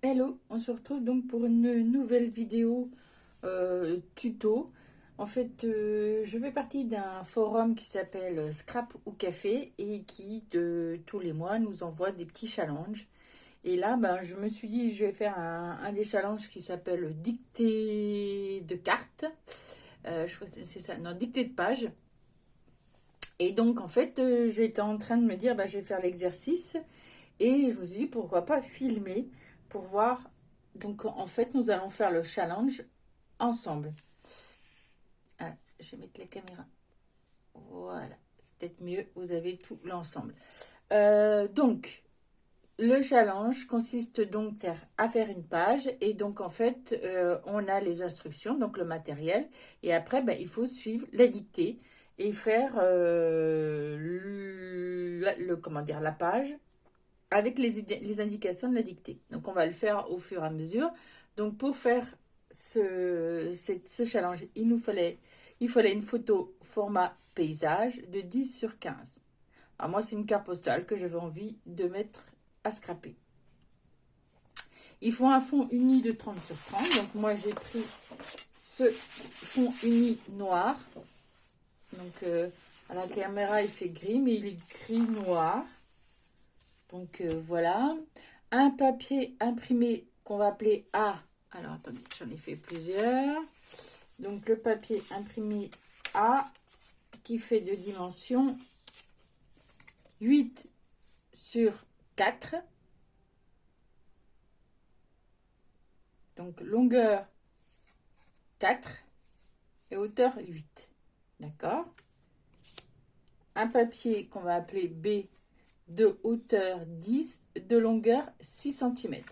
Hello, on se retrouve donc pour une nouvelle vidéo tuto. En fait, je fais partie d'un forum qui s'appelle Scrap ou Café et qui, tous les mois, nous envoie des petits challenges. Et là, ben, je me suis dit, je vais faire un des challenges qui s'appelle dictée de cartes. Je crois que c'est ça, non, dictée de page. Et donc, en fait, j'étais en train de me dire, ben, je vais faire l'exercice. Et je me suis dit, pourquoi pas filmer pour voir. Donc, en fait, nous allons faire le challenge ensemble. Alors, je vais mettre la caméra. Voilà, c'est peut-être mieux. Vous avez tout l'ensemble. Donc, le challenge consiste donc à faire une page. Et donc, en fait, on a les instructions, donc le matériel. Et après, ben, il faut suivre la dictée et faire comment dire, la page avec les indications de la dictée. Donc, on va le faire au fur et à mesure. Donc, pour faire ce challenge, il fallait une photo format paysage de 10 sur 15. Alors, moi, c'est une carte postale que j'avais envie de mettre à scraper. Il faut un fond uni de 30 sur 30. Donc, moi, j'ai pris ce fond uni noir. Donc, à la caméra, il fait gris, mais il est gris-noir. Donc voilà, un papier imprimé qu'on va appeler A. Alors attendez, j'en ai fait plusieurs. Donc le papier imprimé A qui fait de dimension 8 sur 4. Donc longueur 4 et hauteur 8. D'accord? Un papier qu'on va appeler B de hauteur 10, de longueur 6 cm.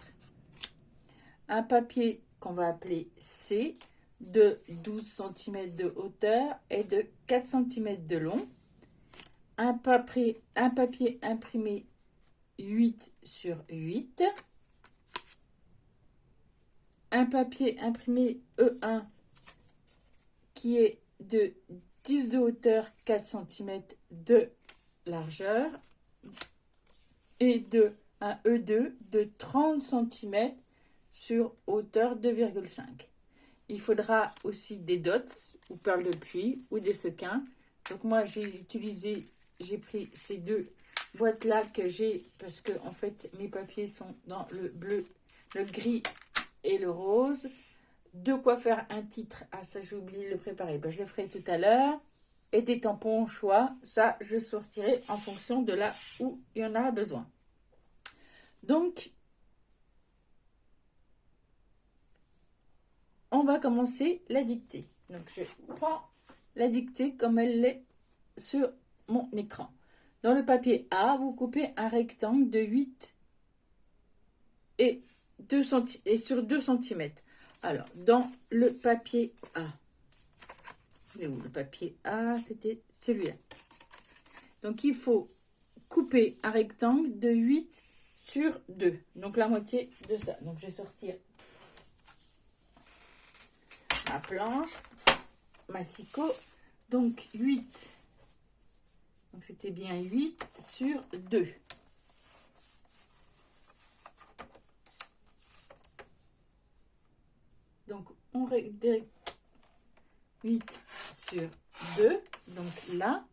Un papier qu'on va appeler C de 12 cm de hauteur et de 4 cm de long. Un papier imprimé 8 sur 8. Un papier imprimé E1 qui est de 10 de hauteur, 4 cm de largeur. Et un E2 de 30 cm sur hauteur 2,5. Il faudra aussi des dots ou perles de pluie ou des sequins. Donc moi j'ai pris ces deux boîtes là que j'ai parce que en fait mes papiers sont dans le bleu, le gris et le rose. De quoi faire un titre. Ah ça j'ai oublié de le préparer. Ben, je le ferai tout à l'heure. Et des tampons au choix. Ça je sortirai en fonction de là où il y en aura besoin. Donc on va commencer la dictée. Donc je prends la dictée comme elle l'est sur mon écran. Dans le papier A, vous coupez un rectangle de 8 et, et sur 2 cm. Alors, dans le papier A, où le papier A, c'était celui-là. Donc, il faut couper un rectangle de 8 sur 2. Donc, la moitié de ça. Donc, je vais sortir ma planche, ma sicot. Donc, 8. Donc, c'était bien 8 sur 2. Donc, on règle 8 sur 2, donc là,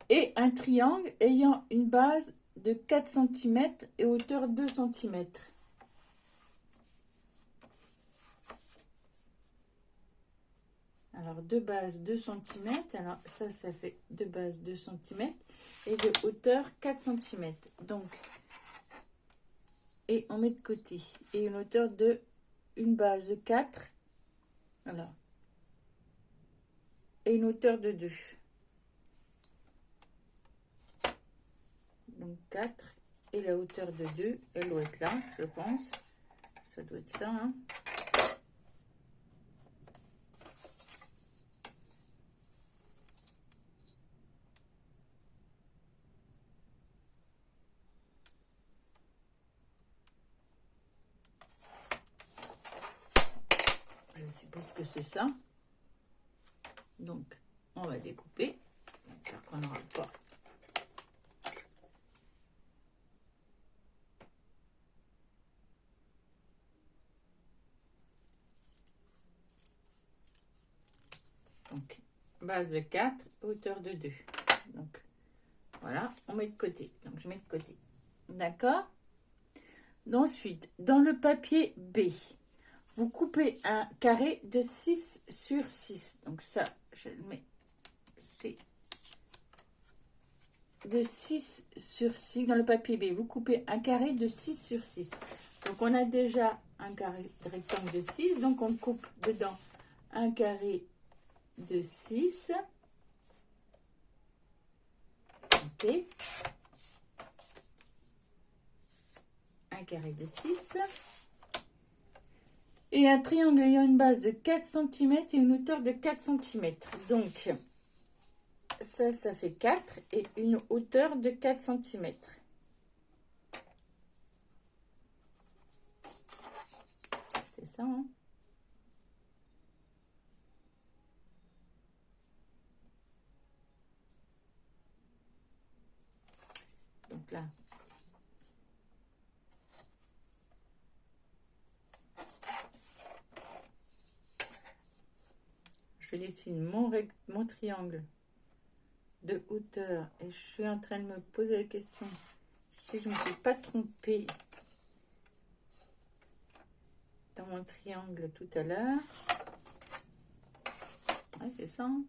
et un triangle ayant une base de 4 cm et hauteur 2 cm. Alors, de base 2 cm, alors ça fait de base 2 cm et de hauteur 4 cm. Donc, et on met de côté. Et une hauteur une base de 4, alors, et une hauteur de 2. Donc 4 et la hauteur de 2, elle doit être là, je pense. Ça doit être ça, hein. Je suppose que c'est ça. Donc, on va découper. J'espère qu'on n'aura pas. Donc, base de 4, hauteur de 2. Donc, voilà, on met de côté. Donc, je mets de côté. D'accord? Ensuite, dans le papier B, vous coupez un carré de 6 sur 6. Donc, ça, je le mets. C'est de 6 sur 6. Dans le papier B, vous coupez un carré de 6 sur 6. Donc, on a déjà un carré de rectangle de 6. Donc, on coupe dedans un carré de 6. Ok. Un carré de 6. Et un triangle ayant une base de 4 cm et une hauteur de 4 cm. Donc, ça fait 4 et une hauteur de 4 cm. C'est ça, hein? Donc là, je dessine mon triangle de hauteur et je suis en train de me poser la question si je ne me suis pas trompée dans mon triangle tout à l'heure. Ouais, c'est ça, hein?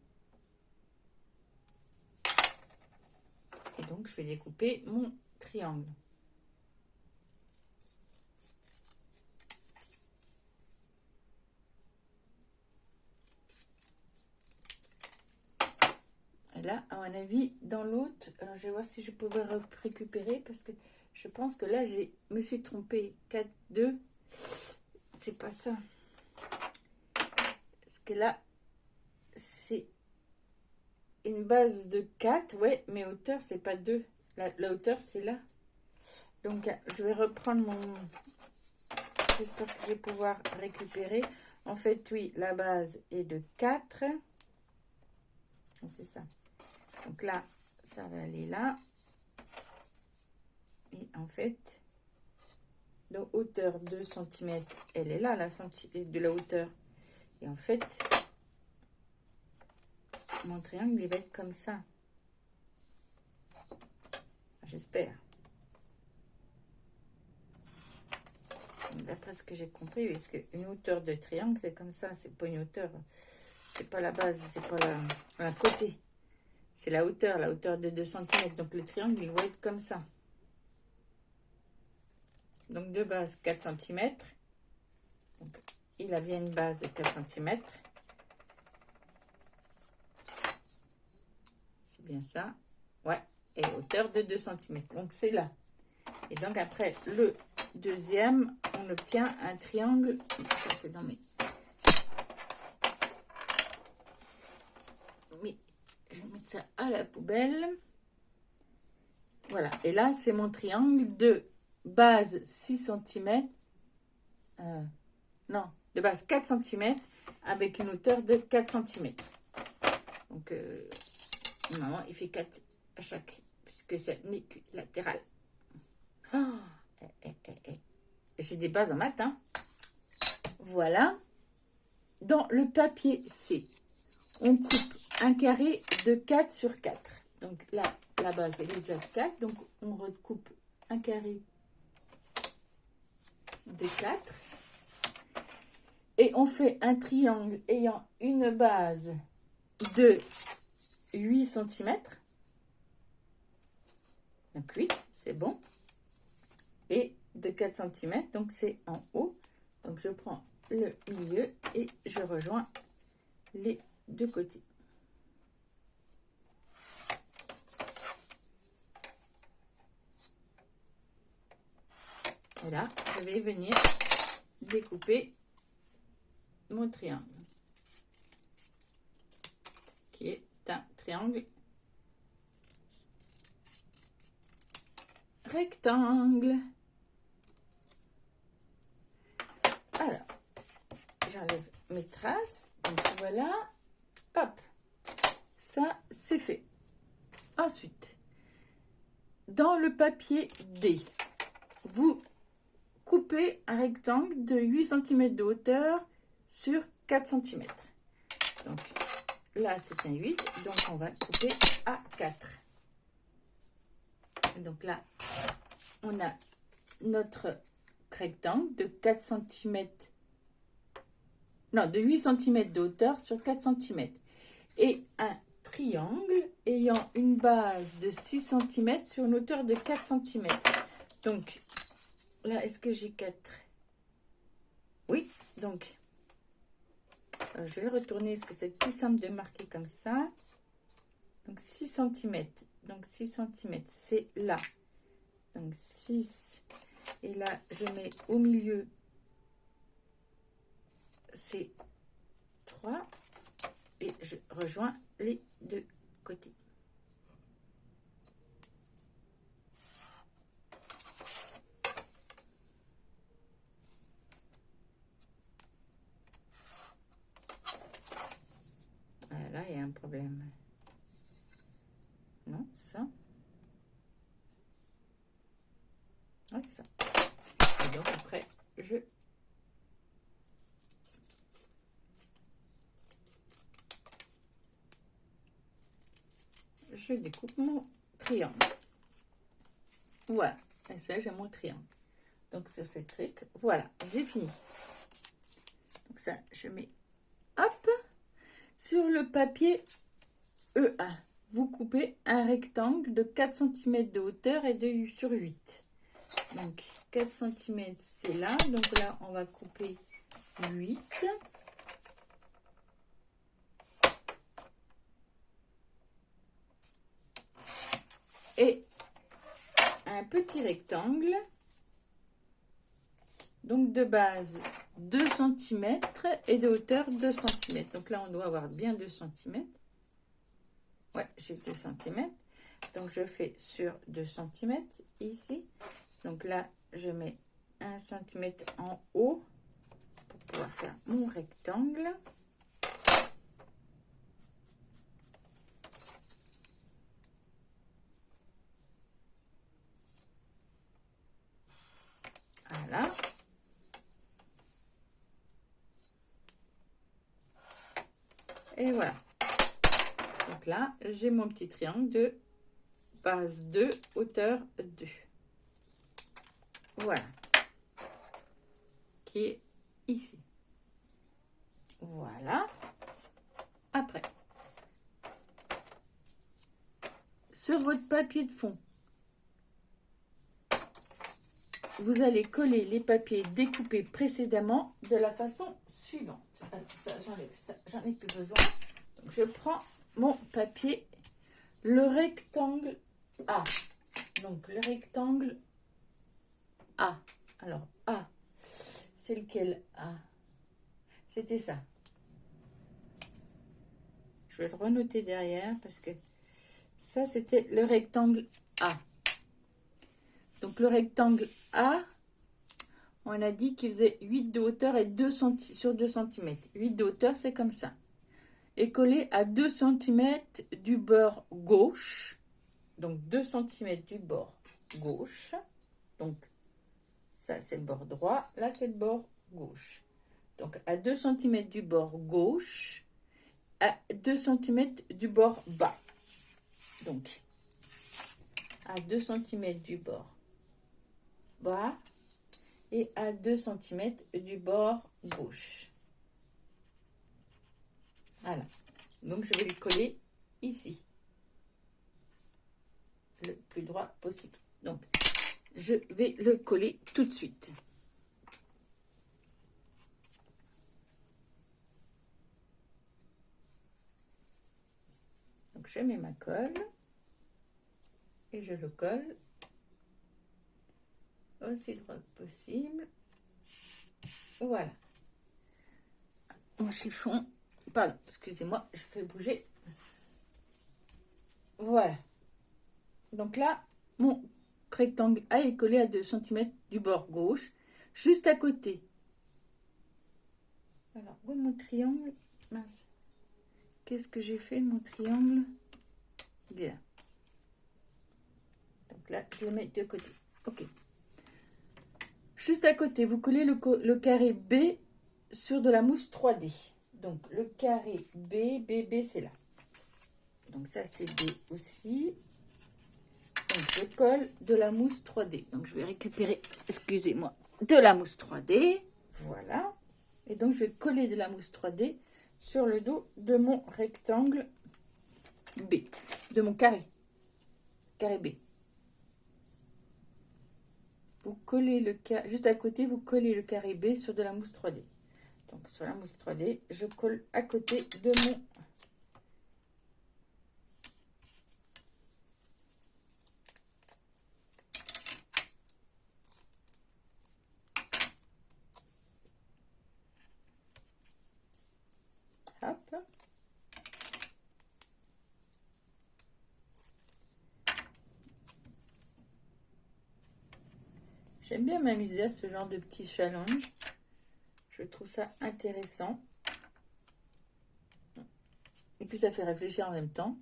Et donc je vais découper mon triangle. Et là, à mon avis, dans l'autre, alors je vais voir si je peux récupérer parce que je pense que là, je me suis trompée. 4, 2, c'est pas ça. Parce que là, c'est une base de 4, ouais, mais hauteur, c'est pas 2. La hauteur, c'est là. Donc, je vais reprendre mon... J'espère que je vais pouvoir récupérer. En fait, oui, la base est de 4. C'est ça. Donc là, ça va aller là. Et en fait, de hauteur 2 cm, elle est là, de la hauteur. Et en fait, mon triangle, il va être comme ça. J'espère. D'après ce que j'ai compris, parce qu'une hauteur de triangle, c'est comme ça. C'est pas une hauteur. C'est pas la base, c'est pas un côté. C'est la hauteur de 2 cm. Donc le triangle, il va être comme ça. Donc de base 4 cm. Donc, il a bien une base de 4 cm. C'est bien ça. Ouais. Et hauteur de 2 cm. Donc c'est là. Et donc après le deuxième, on obtient un triangle. Ça c'est dans mes... Mais je vais mettre ça à la poubelle. Voilà. Et là, c'est mon triangle de base 6 cm. Non, de base 4 cm avec une hauteur de 4 cm. Donc, normalement, il fait 4 à chaque, puisque c'est équilatéral. Oh, j'ai des bases en maths, hein. Voilà. Dans le papier C, on coupe un carré de 4 sur 4. Donc là, la base, elle est déjà de 4. Donc, on recoupe un carré de 4. Et on fait un triangle ayant une base de 8 cm. Donc 8, c'est bon. Et de 4 cm, donc c'est en haut. Donc je prends le milieu et je rejoins les deux côtés. Et là, je vais venir découper mon triangle, qui est un triangle rectangle. Alors, j'enlève mes traces. Donc voilà, hop, ça c'est fait. Ensuite, dans le papier D, vous coupez un rectangle de 8 cm de hauteur sur 4 cm. Donc là, c'est un 8. Donc, on va couper à 4. Donc là, on a notre rectangle de 4 cm. Non, de 8 cm de hauteur sur 4 cm. Et un triangle ayant une base de 6 cm sur une hauteur de 4 cm. Donc, là, est-ce que j'ai 4? Oui, donc, je vais le retourner parce que c'est plus simple de marquer comme ça. Donc, 6 cm. Donc, 6 cm, c'est là. Donc, 6. Et là, je mets au milieu, c'est 3. Et je rejoins les deux côtés. Ah, là, il y a un problème. Non, c'est ça? Ah, c'est ça. Et donc après, je découpe mon triangle. Voilà. Et ça, j'ai mon triangle. Donc, sur ces trucs, voilà, j'ai fini. Donc ça, je mets, hop, sur le papier E1. Vous coupez un rectangle de 4 cm de hauteur et de sur 8. Donc, 4 cm, c'est là. Donc là, on va couper 8. Et un petit rectangle, donc de base 2 cm et de hauteur 2 cm. Donc là, on doit avoir bien 2 cm. Ouais, j'ai 2 cm. Donc, je fais sur 2 cm ici. Donc là, je mets 1 cm en haut pour pouvoir faire mon rectangle. Voilà. Et voilà. Donc là, j'ai mon petit triangle de base 2, hauteur 2. Voilà. Qui est ici. Voilà. Après, sur votre papier de fond, vous allez coller les papiers découpés précédemment de la façon suivante. Ça, j'enlève ça, j'en ai plus besoin. Donc, je prends mon papier, le rectangle A. Donc, le rectangle A. Alors, A, c'est lequel A? C'était ça. Je vais le renoter derrière parce que ça, c'était le rectangle A. Donc, le rectangle A, on a dit qu'il faisait 8 de hauteur et 2 sur 2 cm. 8 de hauteur, c'est comme ça. Et collé à 2 cm du bord gauche. Donc, 2 cm du bord gauche. Donc, ça, c'est le bord droit. Là, c'est le bord gauche. Donc, à 2 cm du bord gauche, à 2 cm du bord bas. Donc, à 2 cm du bord bas et à 2 cm du bord gauche. Voilà. Donc, je vais le coller ici. Le plus droit possible. Donc, je vais le coller tout de suite. Donc, je mets ma colle et je le colle aussi droit que possible. Voilà. Mon chiffon, pardon, excusez-moi, je fais bouger. Voilà. Donc là, mon rectangle A est collé à 2 cm du bord gauche, juste à côté. Alors, où est mon triangle? Mince. Qu'est-ce que j'ai fait de mon triangle? Il est là. Donc là, je le mets de côté. Ok. Juste à côté, vous collez le carré B sur de la mousse 3D. Donc, le carré B, BB, c'est là. Donc, ça, c'est B aussi. Donc, je colle de la mousse 3D. Donc, je vais récupérer, excusez-moi, de la mousse 3D. Voilà. Et donc, je vais coller de la mousse 3D sur le dos de mon rectangle B, de mon carré B. Vous collez le carré, juste à côté, vous collez le carré B sur de la mousse 3D. Donc, sur la mousse 3D, je colle à côté de mon... Hop. J'aime bien m'amuser à ce genre de petits challenges. Je trouve ça intéressant. Et puis, ça fait réfléchir en même temps.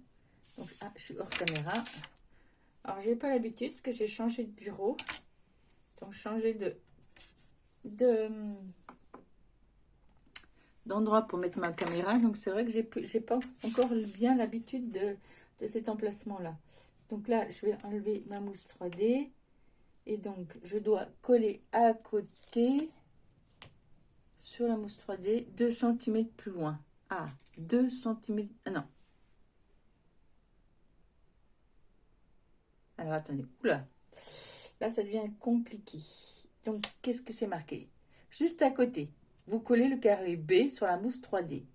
Donc, ah, je suis hors caméra. Alors, j'ai pas l'habitude parce que j'ai changé de bureau. Donc, changer d'endroit pour mettre ma caméra. Donc, c'est vrai que j'ai pas encore bien l'habitude de cet emplacement-là. Donc là, je vais enlever ma mousse 3D. Et donc, je dois coller à côté sur la mousse 3D 2 cm plus loin. Ah, 2 cm. Ah non. Alors, attendez. Oula. Là, ça devient compliqué. Donc, qu'est-ce que c'est marqué? Juste à côté, vous collez le carré B sur la mousse 3D.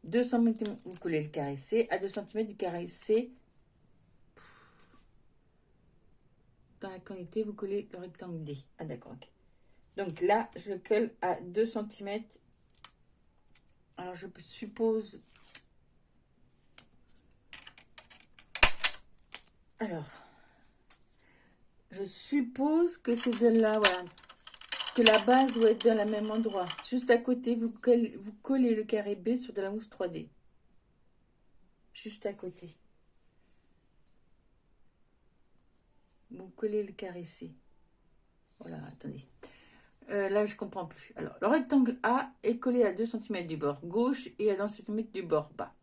2 cm, vous collez le carré C à 2 cm du carré C. Dans la quantité, vous collez le rectangle D. Ah, d'accord, ok. Donc là, je le colle à 2 cm. Alors, je suppose... Alors, je suppose que c'est de là, voilà, que la base doit être dans le même endroit. Juste à côté, vous collez le carré B sur de la mousse 3D. Juste à côté. Vous collez le carré C. Voilà, attendez. Là, je comprends plus. Alors, le rectangle A est collé à 2 cm du bord gauche et à 2 cm du bord bas.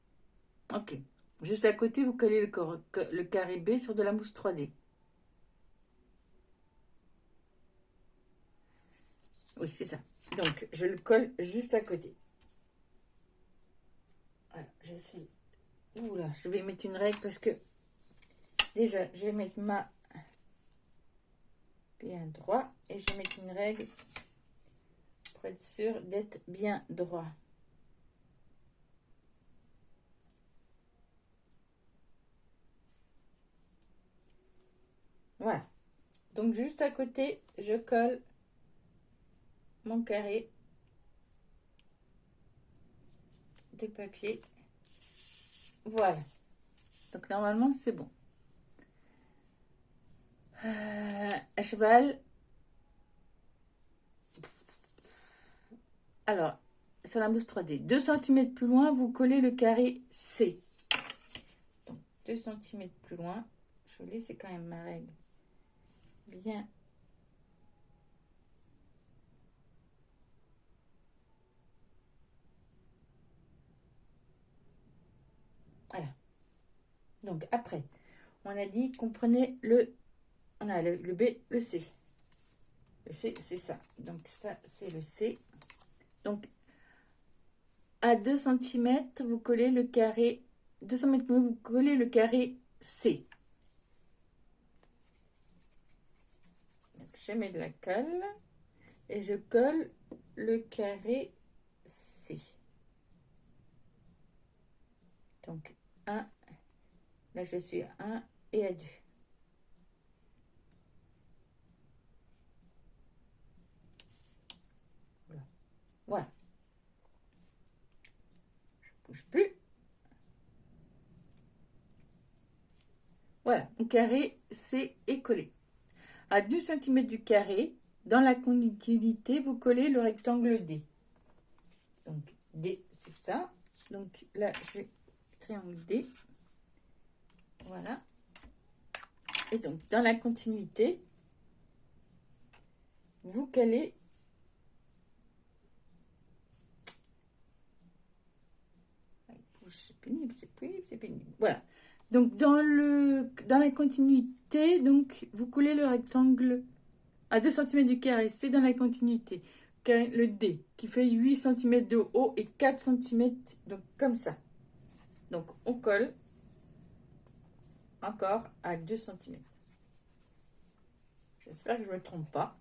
Ok. Juste à côté, vous collez le carré B sur de la mousse 3D. Oui, c'est ça. Donc, je le colle juste à côté. Voilà, j'essaie. Oula, je vais mettre une règle parce que déjà, je vais mettre ma bien droit et je vais mettre une règle pour être sûr d'être bien droit. Voilà. Donc, juste à côté, je colle mon carré de papier. Voilà. Donc, normalement, c'est bon. À cheval. Alors, sur la mousse 3D, 2 cm plus loin, vous collez le carré C. Donc, 2 cm plus loin. Je vais laisser quand même ma règle bien. Voilà. Donc, après, on a dit qu'on prenait on a le B, le C. Le C, c'est ça. Donc, ça, c'est le C. Donc, à 2 cm, vous collez le carré, 2 cm, vous collez le carré C. Donc, je mets de la colle et je colle le carré C. Donc, 1, là, je suis à 1 et à 2. Voilà. Je ne bouge plus. Voilà, mon carré C est collé. À 2 cm du carré, dans la continuité, vous collez le rectangle D. Donc, D, c'est ça. Donc, là, je vais triangle D. Voilà. Et donc, dans la continuité, vous collez c'est pénible, c'est pénible, c'est pénible. Voilà. Donc, dans la continuité, donc, vous collez le rectangle à 2 cm du carré. C'est dans la continuité. Le D, qui fait 8 cm de haut et 4 cm, donc comme ça. Donc, on colle encore à 2 cm. J'espère que je ne me trompe pas.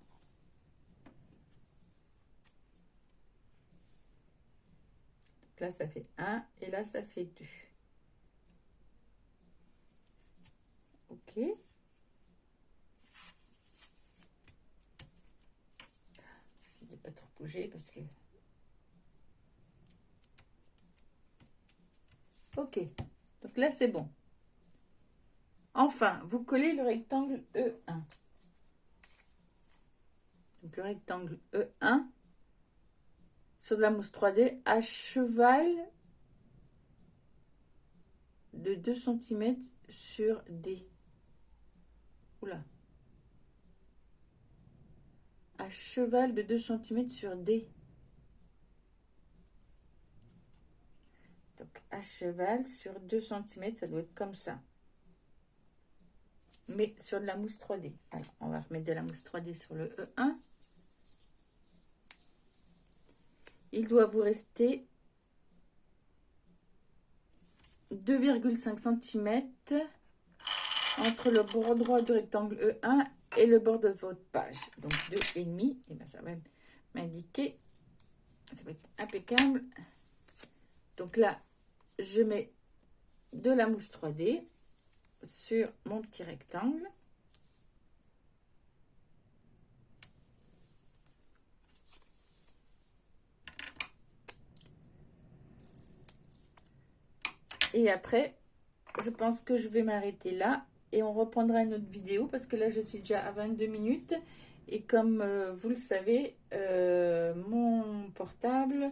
Donc là, ça fait 1 et là, ça fait 2. Ok. Essayez de ne pas trop bouger parce que... Ok. Donc là, c'est bon. Enfin, vous collez le rectangle E1. Donc le rectangle E1 sur de la mousse 3D à cheval de 2 cm sur D. Oula. À cheval de 2 cm sur D. Donc à cheval sur 2 cm, ça doit être comme ça. Mais sur de la mousse 3D. Alors, on va remettre de la mousse 3D sur le E1. Il doit vous rester 2,5 cm entre le bord droit du rectangle E1 et le bord de votre page. Donc 2,5. Et bien ça va m'indiquer. Ça va être impeccable. Donc là, je mets de la mousse 3D sur mon petit rectangle. Et après, je pense que je vais m'arrêter là et on reprendra une autre vidéo parce que là, je suis déjà à 22 minutes. Et comme vous le savez, mon portable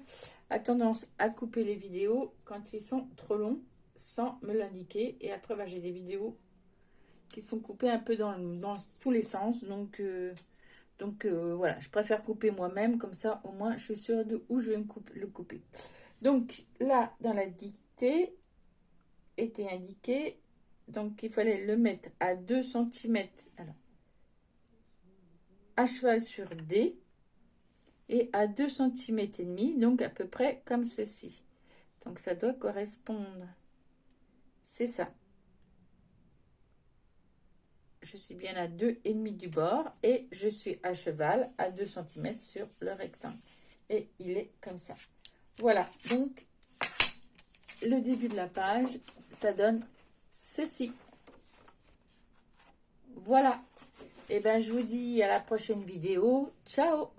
a tendance à couper les vidéos quand ils sont trop longs sans me l'indiquer. Et après, bah, j'ai des vidéos qui sont coupées un peu dans tous les sens. Donc voilà, je préfère couper moi-même. Comme ça, au moins, je suis sûre de où je vais le couper. Donc là, dans la dictée, était indiqué, donc il fallait le mettre à 2 cm, alors à cheval sur D, et à 2 cm et demi, donc à peu près comme ceci. Donc ça doit correspondre, c'est ça. Je suis bien à 2,5 du bord et je suis à cheval à 2 cm sur le rectangle. Et il est comme ça. Voilà, donc le début de la page, ça donne ceci. Voilà. Et ben je vous dis à la prochaine vidéo. Ciao!